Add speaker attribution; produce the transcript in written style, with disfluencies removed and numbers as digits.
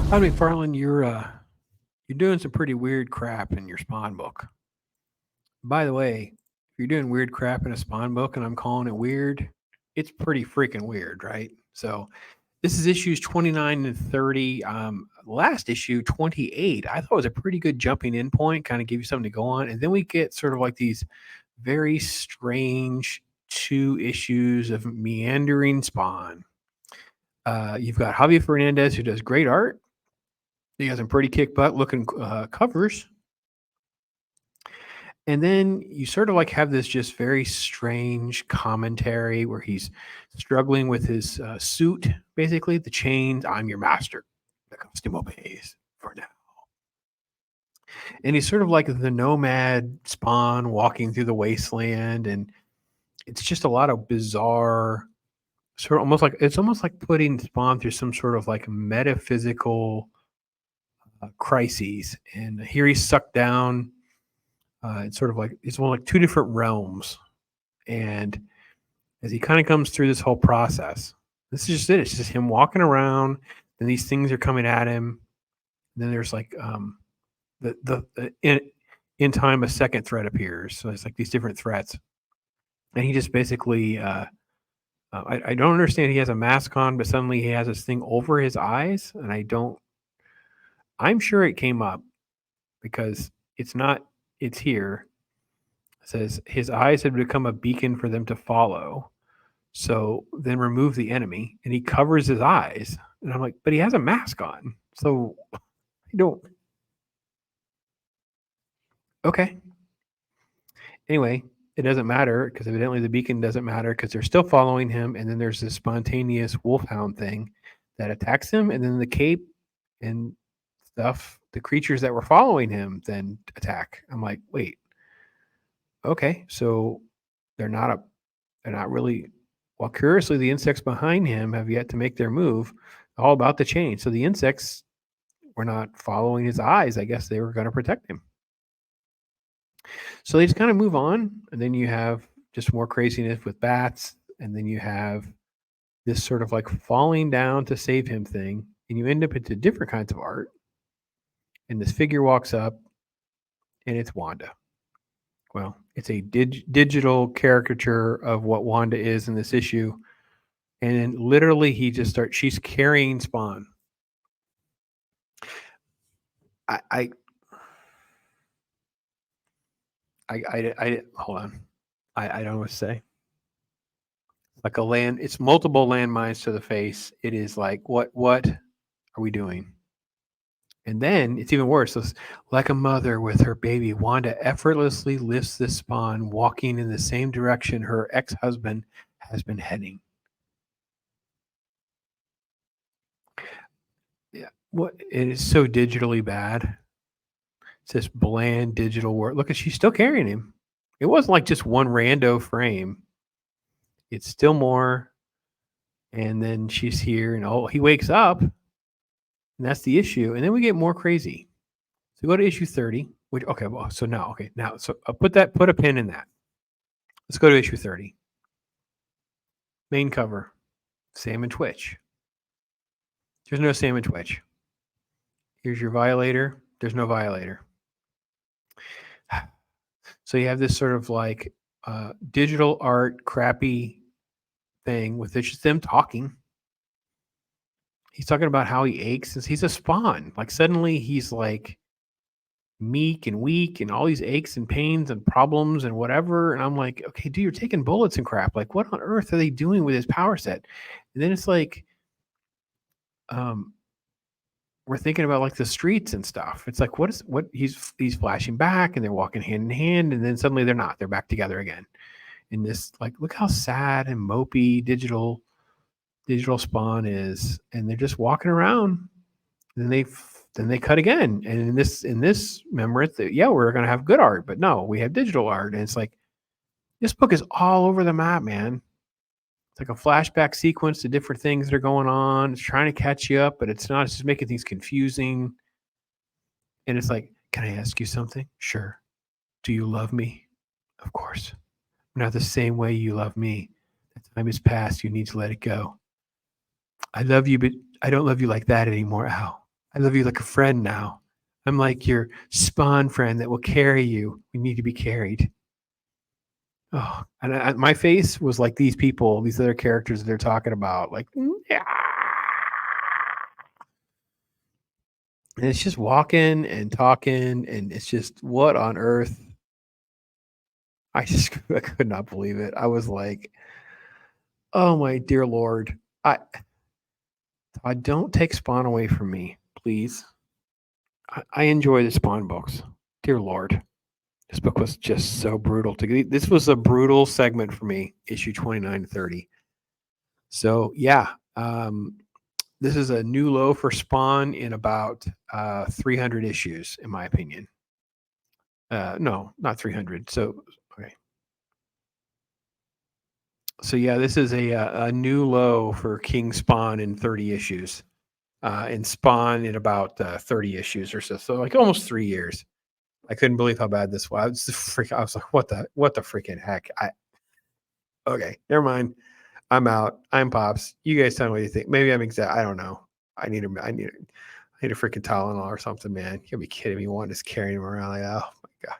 Speaker 1: Todd McFarlane, you're doing some pretty weird crap in your Spawn book. By the way, if you're doing weird crap in a Spawn book and I'm calling it weird, it's pretty freaking weird, right? So this is issues 29 and 30. Last issue 28, I thought was a pretty good jumping in point, kind of give you something to go on, and then we get sort of like these very strange 2 issues of meandering Spawn. You've got Javier Fernandez who does great art. You got some pretty kick butt looking covers. And then you sort of like have this just very strange commentary where he's struggling with his suit, basically the chains. I'm your master. The costume obeys for now. And he's sort of like the nomad Spawn walking through the wasteland, and it's just a lot of bizarre, sort of almost like putting Spawn through some sort of like metaphysical crises. And here he's sucked down. It's sort of like it's one like 2 different realms, and as he kind of comes through this whole process, this is just it. It's just him walking around, and these things are coming at him. And then there's like in time a second threat appears. So it's like these different threats, and he just basically I don't understand. He has a mask on, but suddenly he has this thing over his eyes, and I'm sure it came up because it's not. It's here. It says his eyes had become a beacon for them to follow. So then remove the enemy, and he covers his eyes. And I'm like, but he has a mask on. So I don't. Okay. Anyway, it doesn't matter because evidently the beacon doesn't matter because they're still following him. And then there's this spontaneous wolfhound thing that attacks him. And then the cape and stuff, the creatures that were following him then attack. I'm like, wait, okay. So they're not really, well, curiously, the insects behind him have yet to make their move, all about the chain. So the insects were not following his eyes. I guess they were going to protect him. So they just kind of move on. And then you have just more craziness with bats. And then you have this sort of like falling down to save him thing. And you end up into different kinds of art. And this figure walks up, and it's Wanda. Well, it's a digital caricature of what Wanda is in this issue. And then literally she's carrying Spawn. I hold on. I don't know what to say. Like it's multiple landmines to the face. It is like, what are we doing? And then it's even worse. So like a mother with her baby, Wanda effortlessly lifts this Spawn, walking in the same direction her ex-husband has been heading. Yeah, what it is so digitally bad. It's this bland digital work. Look, she's still carrying him. It wasn't like just one rando frame. It's still more. And then she's here, and he wakes up, and that's the issue. And then we get more crazy. So go to issue 30. Which so put a pin in that. Let's go to issue 30. Main cover, Sam and Twitch. There's no Sam and Twitch. Here's your Violator. There's no Violator. So you have this sort of like digital art crappy thing with just them talking. He's talking about how he aches since he's a Spawn. Like suddenly he's like meek and weak and all these aches and pains and problems and whatever. And I'm like, okay, dude, you're taking bullets and crap. Like, what on earth are they doing with his power set? And then it's like, we're thinking about like the streets and stuff. It's like, what he's flashing back and they're walking hand in hand. And then suddenly they're not, they're back together again. In this, like, look how sad and mopey digital Spawn is. And they're just walking around. And then they cut again. And in this memory, we're going to have good art, but no, we have digital art. And it's like, this book is all over the map, man. It's like a flashback sequence to different things that are going on. It's trying to catch you up, but it's not. It's just making things confusing. And it's like, can I ask you something? Sure. Do you love me? Of course. Not the same way you love me. The time has passed. You need to let it go. I love you, but I don't love you like that anymore. Ow. I love you like a friend now. I'm like your Spawn friend that will carry you. We need to be carried. Oh, and my face was like these people, these other characters that they're talking about. Like, yeah. And it's just walking and talking, and it's just what on earth? I could not believe it. I was like, oh my dear Lord. I don't take Spawn away from me, please. I enjoy the Spawn books. Dear Lord. This book was just so brutal to this was a brutal segment for me, issue 29 to 30. So yeah, this is a new low for Spawn in about 300 issues, in my opinion. No, not 300. So okay. So yeah, this is a new low for King Spawn in 30 issues, and Spawn in about 30 issues or so. So like almost 3 years. I couldn't believe how bad this was. I was like, what the freaking heck? Okay, never mind. I'm out. I'm Pops. You guys tell me what you think. Maybe I'm exact. I don't know. I need a freaking Tylenol or something, man. You gotta be kidding me. One is carrying him around like, oh my god.